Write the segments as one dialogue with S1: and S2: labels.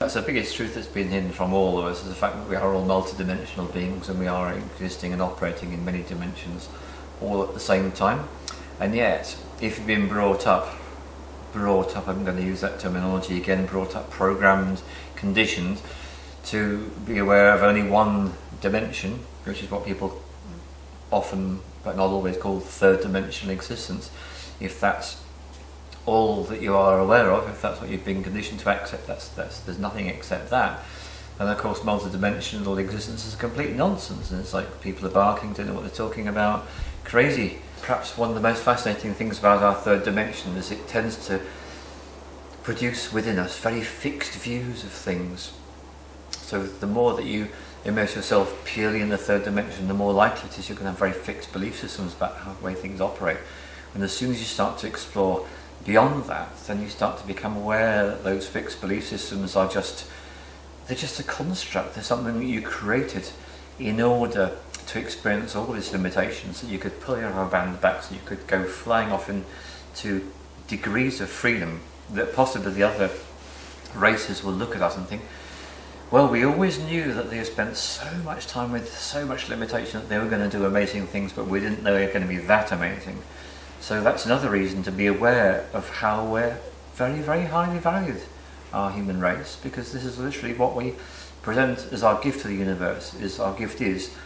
S1: that's the biggest truth that's been hidden from all of us, is the fact that we are all multidimensional beings and we are existing and operating in many dimensions all at the same time. And yet, if you've been brought up, I'm going to use that terminology again, brought up, programmed, conditioned to be aware of only one dimension, which is what people often, but not always, call third dimensional existence. If that's all that you are aware of, if that's what you've been conditioned to accept, there's nothing except that. And of course, multidimensional existence is complete nonsense, and it's like people are barking, don't know what they're talking about, crazy. Perhaps one of the most fascinating things about our third dimension is it tends to produce within us very fixed views of things. So the more that you immerse yourself purely in the third dimension, the more likely it is you're going to have very fixed belief systems about how the way things operate. And as soon as you start to explore beyond that, then you start to become aware that those fixed belief systems are they're just a construct. They're something that you created in order to experience all these limitations, that you could pull your band back, so you could go flying off into degrees of freedom that possibly the other races will look at us and think, well, we always knew that they spent so much time with so much limitation that they were going to do amazing things, but we didn't know they were going to be that amazing. So that's another reason to be aware of how we're very, very highly valued, our human race, because this is literally what we present as our gift to the universe. Our gift is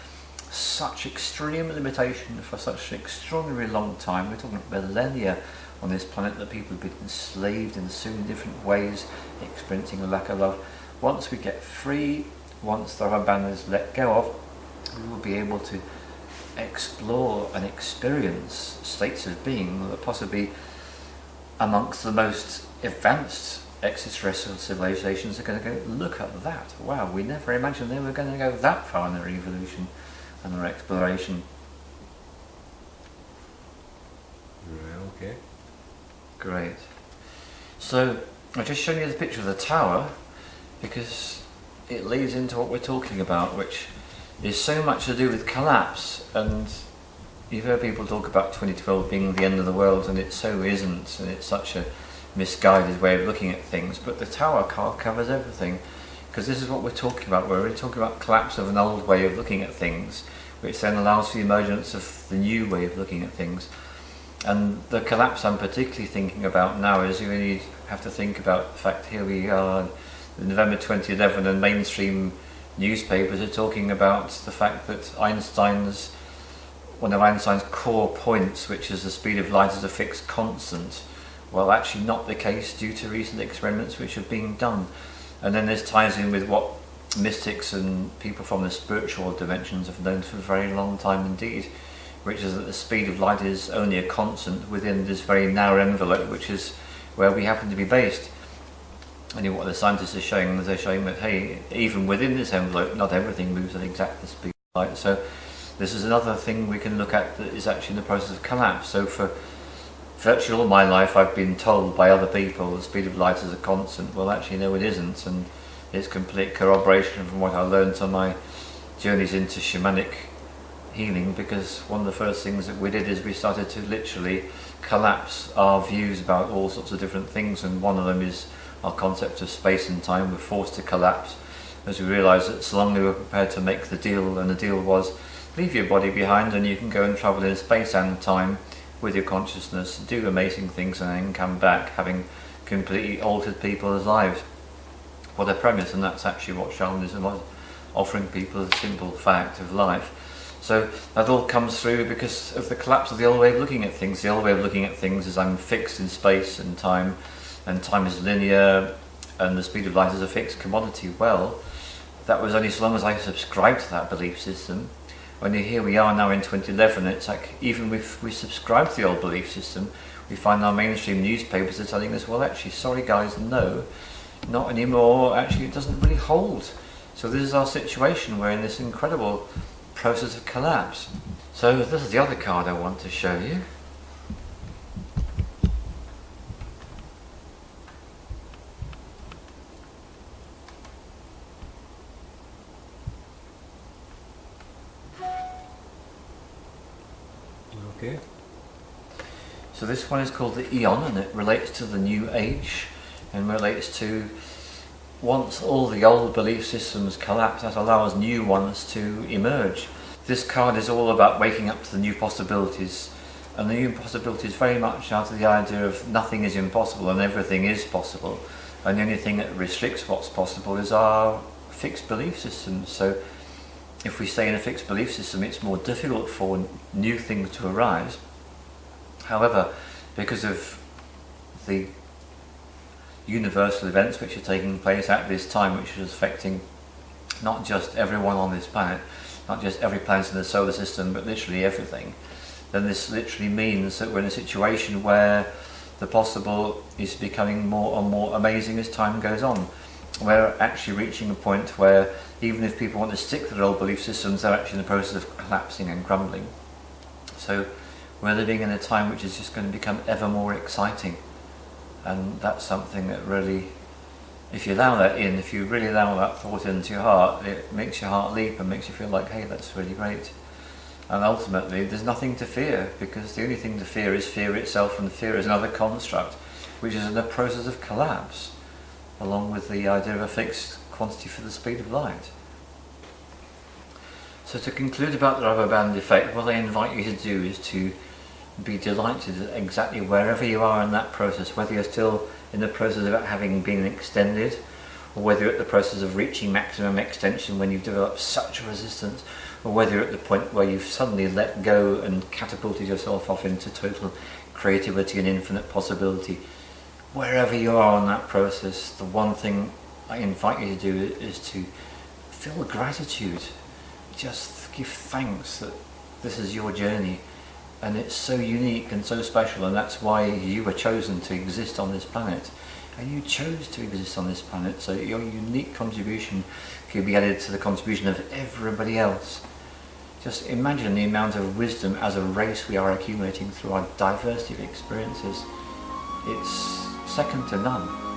S1: such extreme limitation for such an extraordinarily long time. We're talking about millennia on this planet, that people have been enslaved in so many different ways, experiencing a lack of love. Once we get free, once the Rubberband is let go of, we will be able to explore and experience states of being that possibly amongst the most advanced extraterrestrial civilizations are going to go, look at that, wow, we never imagined they were going to go that far in their evolution and their exploration.
S2: Okay.
S1: Great. So I've just shown you the picture of the tower because it leads into what we're talking about, which is so much to do with collapse. And you've heard people talk about 2012 being the end of the world, and it so isn't, and it's such a misguided way of looking at things. But the tower covers everything, because this is what we're talking about. We're really talking about collapse of an old way of looking at things, which then allows for the emergence of the new way of looking at things. And the collapse I'm particularly thinking about now is you really have to think about the fact here we are in November 2011, and mainstream newspapers are talking about the fact that one of Einstein's core points, which is the speed of light is a fixed constant, well, actually not the case due to recent experiments which are being done. And then this ties in with what mystics and people from the spiritual dimensions have known for a very long time indeed, which is that the speed of light is only a constant within this very narrow envelope, which is where we happen to be based. And what the scientists are showing is they're showing that, hey, even within this envelope, not everything moves at exactly the speed of light. So this is another thing we can look at that is actually in the process of collapse. So for virtually all my life, I've been told by other people the speed of light is a constant. Well, actually, no, it isn't, and it's complete corroboration from what I learned on my journeys into shamanic healing, because one of the first things that we did is we started to literally collapse our views about all sorts of different things, and one of them is our concept of space and time. We're forced to collapse as we realised that so long we were prepared to make the deal, and the deal was leave your body behind and you can go and travel in space and time with your consciousness, do amazing things, and then come back having completely altered people's lives. What a premise, and that's actually what shamanism was, offering people the simple fact of life. So that all comes through because of the collapse of the old way of looking at things. The old way of looking at things is I'm fixed in space and time is linear, and the speed of light is a fixed commodity. Well, that was only so long as I subscribed to that belief system. Only here we are now in 2011, it's like even if we subscribe to the old belief system, we find our mainstream newspapers are telling us, well, actually, sorry guys, no, not anymore, actually it doesn't really hold. So this is our situation. We're in this incredible process of collapse. So this is the other card I want to show you.
S2: Okay.
S1: So this one is called the Eon, and it relates to the New Age and relates to once all the old belief systems collapse, that allows new ones to emerge. This card is all about waking up to the new possibilities, and the new possibilities very much out of the idea of nothing is impossible and everything is possible, and the only thing that restricts what's possible is our fixed belief systems. So if we stay in a fixed belief system, it's more difficult for new things to arise. However, because of the universal events which are taking place at this time, which is affecting not just everyone on this planet, not just every planet in the solar system, but literally everything, then this literally means that we're in a situation where the possible is becoming more and more amazing as time goes on. We're actually reaching a point where even if people want to stick to their old belief systems, they're actually in the process of collapsing and crumbling. So we're living in a time which is just going to become ever more exciting, and that's something that really, if you allow that in, if you really allow that thought into your heart, it makes your heart leap and makes you feel like, hey, that's really great. And ultimately there's nothing to fear, because the only thing to fear is fear itself, and fear is another construct which is in the process of collapse, along with the idea of a fixed quantity for the speed of light. So to conclude about the rubber band effect, what I invite you to do is to be delighted at exactly wherever you are in that process, whether you're still in the process of it having been extended, or whether you're at the process of reaching maximum extension when you've developed such a resistance, or whether you're at the point where you've suddenly let go and catapulted yourself off into total creativity and infinite possibility. Wherever you are on that process, the one thing I invite you to do is to feel gratitude. Just give thanks that this is your journey, and it's so unique and so special, and that's why you were chosen to exist on this planet. And you chose to exist on this planet, so your unique contribution can be added to the contribution of everybody else. Just imagine the amount of wisdom as a race we are accumulating through our diversity of experiences. It's second to none.